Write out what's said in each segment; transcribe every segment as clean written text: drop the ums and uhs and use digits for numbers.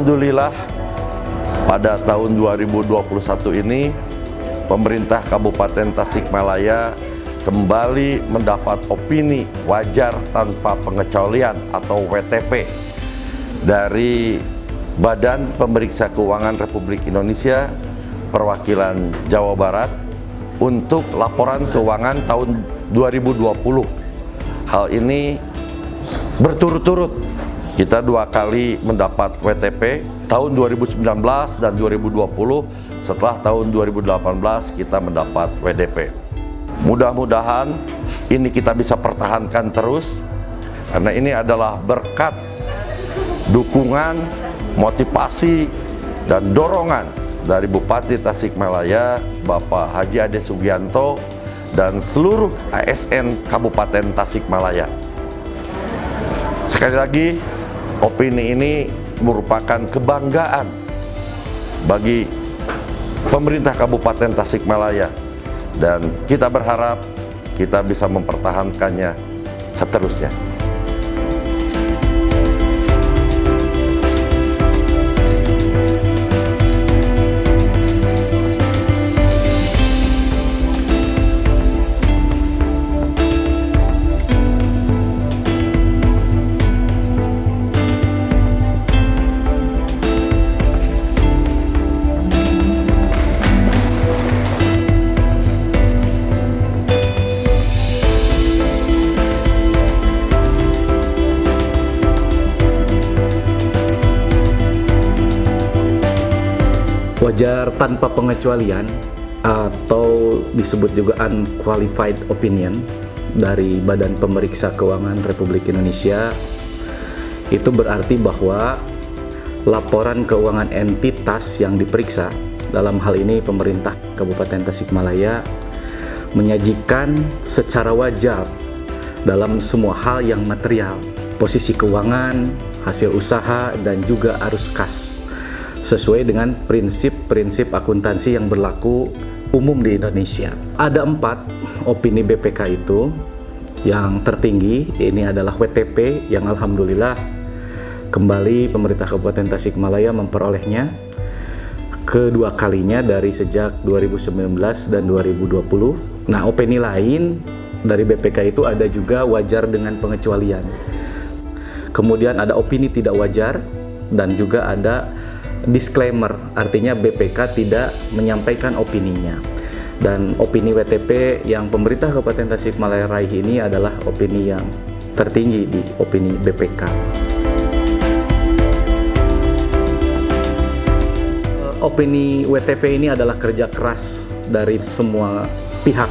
Alhamdulillah pada tahun 2021 ini pemerintah Kabupaten Tasikmalaya kembali mendapat opini wajar tanpa pengecualian atau WTP dari Badan Pemeriksa Keuangan Republik Indonesia perwakilan Jawa Barat untuk laporan keuangan tahun 2020. Hal ini berturut-turut kita 2 kali mendapat WTP tahun 2019 dan 2020, setelah tahun 2018 kita mendapat WDP. Mudah-mudahan ini kita bisa pertahankan terus, karena ini adalah berkat dukungan, motivasi, dan dorongan dari Bupati Tasikmalaya, Bapak Haji Ade Sugianto, dan seluruh ASN Kabupaten Tasikmalaya. Sekali lagi, opini ini merupakan kebanggaan bagi pemerintah Kabupaten Tasikmalaya, dan kita berharap kita bisa mempertahankannya seterusnya. Wajar tanpa pengecualian atau disebut juga unqualified opinion dari Badan Pemeriksa Keuangan Republik Indonesia itu berarti bahwa laporan keuangan entitas yang diperiksa, dalam hal ini pemerintah Kabupaten Tasikmalaya, menyajikan secara wajar dalam semua hal yang material, posisi keuangan, hasil usaha, dan juga arus kas, sesuai dengan prinsip-prinsip akuntansi yang berlaku umum di Indonesia. Ada 4 opini BPK itu. Yang tertinggi ini adalah WTP yang alhamdulillah kembali pemerintah Kabupaten Tasikmalaya memperolehnya kedua kalinya dari sejak 2019 dan 2020. Nah, opini lain dari BPK itu ada juga wajar dengan pengecualian. Kemudian ada opini tidak wajar dan juga ada disclaimer, artinya BPK tidak menyampaikan opininya. Dan opini WTP yang pemerintah Kabupaten Tasikmalaya raih ini adalah opini yang tertinggi di opini BPK. Opini WTP ini adalah kerja keras dari semua pihak.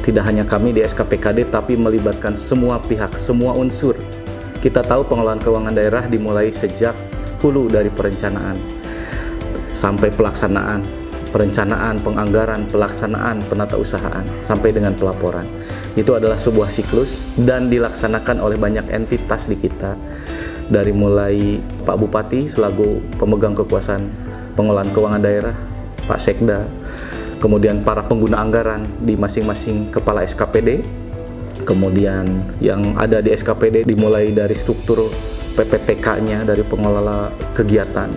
Tidak hanya kami di SKPKD, tapi melibatkan semua pihak, semua unsur. Kita tahu pengelolaan keuangan daerah dimulai sejak hulu dari perencanaan sampai pelaksanaan, perencanaan, penganggaran, pelaksanaan, penatausahaan, sampai dengan pelaporan. Itu adalah sebuah siklus dan dilaksanakan oleh banyak entitas di kita, dari mulai Pak Bupati selaku pemegang kekuasaan pengelolaan keuangan daerah, Pak Sekda, kemudian para pengguna anggaran di masing-masing kepala SKPD, kemudian yang ada di SKPD dimulai dari struktur PPTK-nya, dari pengelola kegiatan,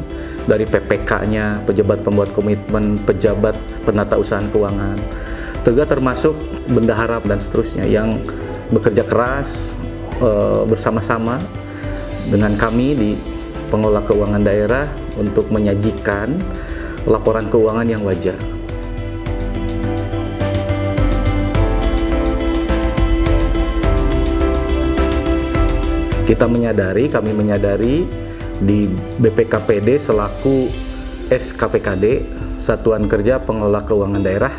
dari PPK-nya, pejabat pembuat komitmen, pejabat penatausahaan keuangan, juga termasuk bendahara dan seterusnya yang bekerja keras bersama-sama dengan kami di pengelola keuangan daerah untuk menyajikan laporan keuangan yang wajar. Kami menyadari di BPKPD selaku SKPKD, Satuan Kerja Pengelola Keuangan Daerah,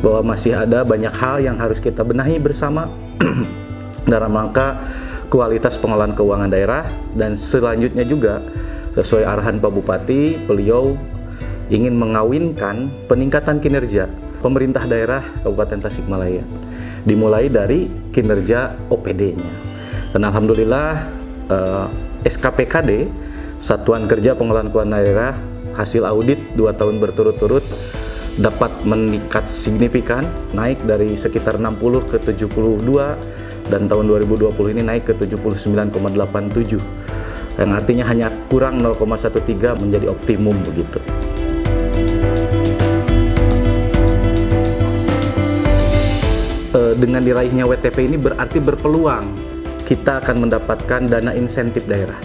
bahwa masih ada banyak hal yang harus kita benahi bersama dalam rangka kualitas pengelolaan keuangan daerah. Dan selanjutnya juga sesuai arahan Pak Bupati, beliau ingin mengawinkan peningkatan kinerja pemerintah daerah Kabupaten Tasikmalaya, dimulai dari kinerja OPD-nya. Dan alhamdulillah SKPKD, Satuan Kerja Pengelolaan Keuangan Daerah, hasil audit 2 tahun berturut-turut dapat meningkat signifikan, naik dari sekitar 60 ke 72, dan tahun 2020 ini naik ke 79,87. yang artinya hanya kurang 0,13 menjadi optimum begitu. Dengan diraihnya WTP ini berarti berpeluang kita akan mendapatkan dana insentif daerah.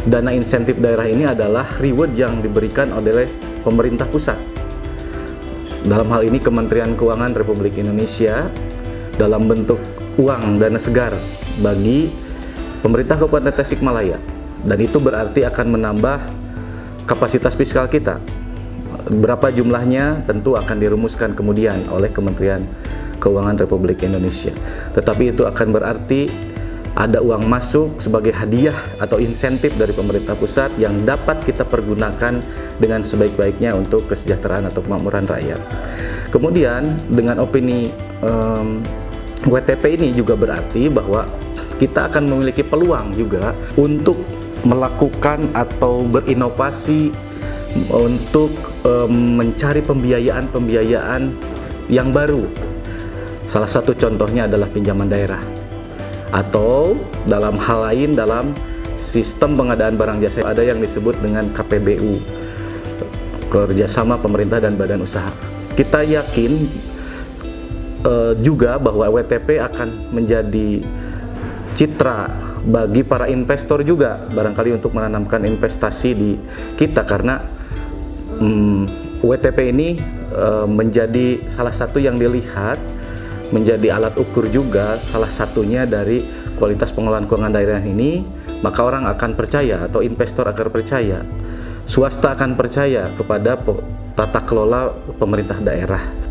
Dana insentif daerah ini adalah reward yang diberikan oleh pemerintah pusat. Dalam hal ini Kementerian Keuangan Republik Indonesia dalam bentuk uang dana segar bagi pemerintah Kabupaten Tasikmalaya. Dan itu berarti akan menambah kapasitas fiskal kita. Berapa jumlahnya tentu akan dirumuskan kemudian oleh Kementerian Keuangan Republik Indonesia. Tetapi itu akan berarti ada uang masuk sebagai hadiah atau insentif dari pemerintah pusat yang dapat kita pergunakan dengan sebaik-baiknya untuk kesejahteraan atau kemakmuran rakyat. Kemudian dengan opini WTP ini juga berarti bahwa kita akan memiliki peluang juga untuk melakukan atau berinovasi untuk mencari pembiayaan-pembiayaan yang baru. Salah satu contohnya adalah pinjaman daerah, atau dalam hal lain dalam sistem pengadaan barang jasa ada yang disebut dengan KPBU, kerjasama pemerintah dan badan usaha. Kita yakin juga bahwa WTP akan menjadi citra bagi para investor juga barangkali untuk menanamkan investasi di kita, karena WTP ini menjadi salah satu yang dilihat menjadi alat ukur juga salah satunya dari kualitas pengelolaan keuangan daerah ini, maka orang akan percaya atau investor akan percaya, swasta akan percaya kepada tata kelola pemerintah daerah.